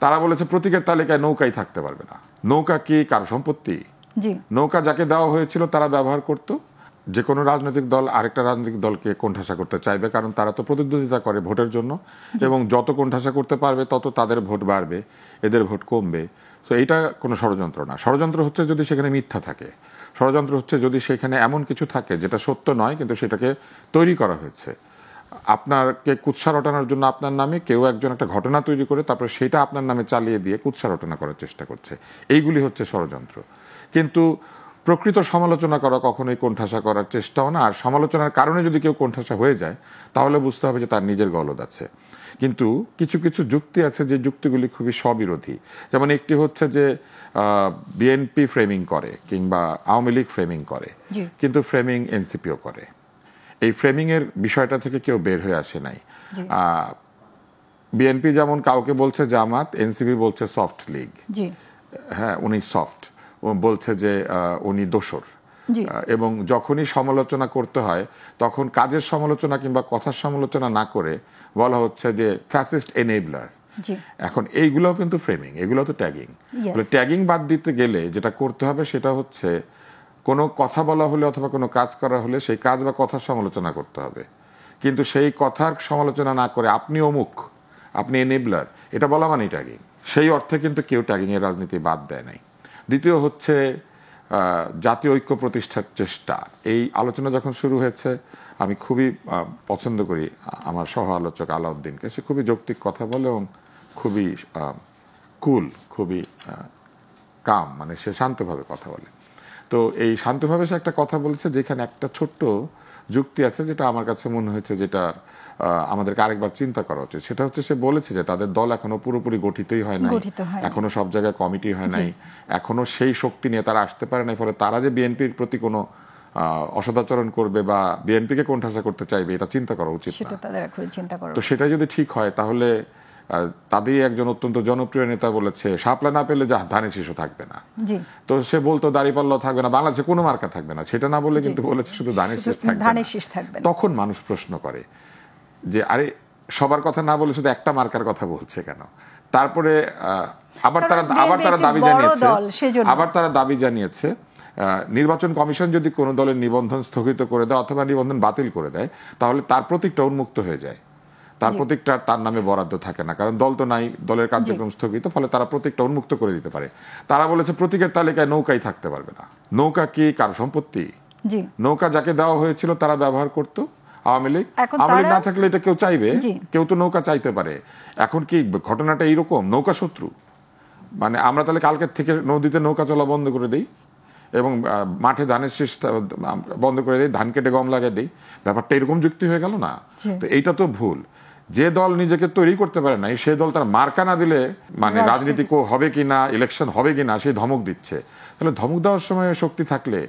তারা বলেছে প্রতীকের তালিকায় নৌকাই থাকতে পারবে না। নৌকা কি কারো সম্পত্তি? নৌকা যাকে দেওয়া হয়েছিল তারা ব্যবহার করত। যে কোনো রাজনৈতিক দল আরেকটা রাজনৈতিক দলকে কোণঠাসা করতে চাইবে, কারণ তারা তো প্রতিদ্বন্দ্বিতা করে ভোটের জন্য, এবং যত কোণঠাসা করতে পারবে তত তাদের ভোট বাড়বে, এদের ভোট কমবে। তো এইটা কোনো ষড়যন্ত্র না। ষড়যন্ত্র হচ্ছে যদি সেখানে মিথ্যা থাকে, ষড়যন্ত্র হচ্ছে যদি সেখানে এমন কিছু থাকে যেটা সত্য নয় কিন্তু সেটাকে তৈরি করা হয়েছে। আপনাকে কুৎসা রটানোর জন্য আপনার নামে কেউ একজন একটা ঘটনা তৈরি করে তারপরে সেটা আপনার নামে চালিয়ে দিয়ে কুৎসা রটনা করার চেষ্টা করছে, এইগুলি হচ্ছে ষড়যন্ত্র। কিন্তু প্রকৃত সমালোচনা করা কখনোই কোণঠাসা করার চেষ্টাও না। আর সমালোচনার কারণে যদি কেউ কোণঠাসা হয়ে যায় তাহলে বুঝতে হবে যে তার নিজের গলদ আছে। কিন্তু কিছু কিছু যুক্তি আছে যে যুক্তিগুলি খুবই স্ববিরোধী। যেমন একটি হচ্ছে যে বিএনপি ফ্রেমিং করে কিংবা আওয়ামী লীগ ফ্রেমিং করে, কিন্তু ফ্রেমিং এনসিপিও করে। এই ফ্রেমিং এর বিষয়টা থেকে কেউ বের হয়ে আসে নাই। বিএনপি যেমন কাউকে বলছে জামাত, এনসিপি বলছে সফট লীগ, হ্যাঁ উনি সফট, বলছে যে উনি দোসর। এবং যখনই সমালোচনা করতে হয় তখন কাজের সমালোচনা কিংবা কথার সমালোচনা না করে বলা হচ্ছে যে ফ্যাসিস্ট এনেবলার। এখন এইগুলোও কিন্তু ফ্রেমিং, এগুলো তো ট্যাগিং। ট্যাগিং বাদ দিতে গেলে যেটা করতে হবে সেটা হচ্ছে কোনো কথা বলা হলে অথবা কোনো কাজ করা হলে সেই কাজ বা কথার সমালোচনা করতে হবে, কিন্তু সেই কথার সমালোচনা না করে আপনি অমুক, আপনি এনেবলার, এটা বলা মানেই ট্যাগিং। সেই অর্থে কিন্তু কেউ ট্যাগিং এর রাজনীতি বাদ দেয় নাই। দ্বিতীয় হচ্ছে জাতীয় ঐক্য প্রতিষ্ঠার চেষ্টা। এই আলোচনা যখন শুরু হয়েছে আমি খুবই পছন্দ করি আমার সহ আলোচক আলাউদ্দিনকে। সে খুবই যৌক্তিক কথা বলে এবং খুবই কুল, খুবই কাম, মানে সে শান্তভাবে কথা বলে। তো এই শান্তভাবে সে একটা কথা বলেছে যেখানে একটা ছোট্ট যুক্তি আছে যেটা আমার কাছে মনে হয়েছে যেটা আমাদেরকে আরেকবার চিন্তা করা উচিত। সেটা হচ্ছে সে বলেছে যে তাদের দল এখনো পুরোপুরি গঠিতই হয় নাই, এখনো সব জায়গায় কমিটি হয় নাই, এখনো সেই শক্তি নিয়ে তারা আসতে পারে নাই, ফলে তারা যে বিএনপির প্রতি কোনো অসদাচরণ করবে বা বিএনপিকে কোণঠাসা করতে চাইবে এটা চিন্তা করা উচিত না। তো সেটা যদি ঠিক হয় তাহলে তাদেরই একজন অত্যন্ত জনপ্রিয় নেতা বলেছে শাপলা না পেলে ধানের শীষ থাকবে না। তো সে বলতো দাঁড়িপাল্লা থাকবে না, বাংলাদেশে কোনো মার্কা থাকবে না, সেটা না বলে কিন্তু বলেছে শুধু ধানের শীষ থাকবে না। তখন মানুষ প্রশ্ন করে যে আরে সবার কথা না বলে শুধু একটা মার্কার কথা বলছে কেন? তারপরে আবার তারা দাবি জানিয়েছে নির্বাচন কমিশন যদি কোনো দলের নিবন্ধন স্থগিত করে দেয় অথবা নিবন্ধন বাতিল করে দেয় তাহলে তার প্রতীকটা উন্মুক্ত হয়ে যায়, তার প্রতীকটা তার নামে বরাদ্দ থাকে না, কারণ দল তো নাই, দলের কার্যক্রম স্থগিত, ফলে তারা প্রতীকটা উন্মুক্ত করে দিতে পারে। তারা বলেছে প্রতীকের তালিকায় নৌকাই থাকতে পারবে না। নৌকা কি কারো সম্পত্তি? নৌকা যাকে দেওয়া হয়েছিল তারা ব্যবহার করত। আওয়ামী লীগ না থাকলে এটা কেউ চাইবে, কেউ তো নৌকা চাইতে পারে। এখন কি ঘটনাটা এইরকম, নৌকা শত্রু? মানে আমরা তাহলে কালকের থেকে নদীতে নৌকা চলা বন্ধ করে দিই এবং মাঠে ধানের শীষ বন্ধ করে দিই, ধান কেটে গম লাগিয়ে দিই, ব্যাপারটা এরকম যুক্তি হয়ে গেল না? তো এইটা তো ভুল। যে দল নিজেকে তৈরি করতে পারে নাই সেই দল তার মার্কা না দিলে মানে রাজনীতি হবে কিনা, ইলেকশন হবে কিনা সেই ধমক দিচ্ছে। তাহলে ধমক দেওয়ার সময় শক্তি থাকলে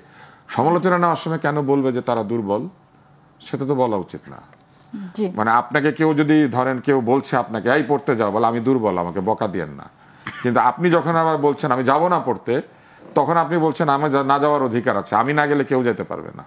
সমালোচনা নেওয়ার সময় কেন বলবে যে তারা দুর্বল? সেটা তো বলা উচিত না। মানে আপনাকে কেউ যদি ধরেন কেউ বলছে আপনাকে এই পড়তে যাও, বলে আমি দুর্বল, আমাকে বকা দিয়েন না, কিন্তু আপনি যখন আবার বলছেন আমি যাব না পড়তে, তখন আপনি বলছেন আমার না যাওয়ার অধিকার আছে, আমি না গেলে কেউ যেতে পারবে না।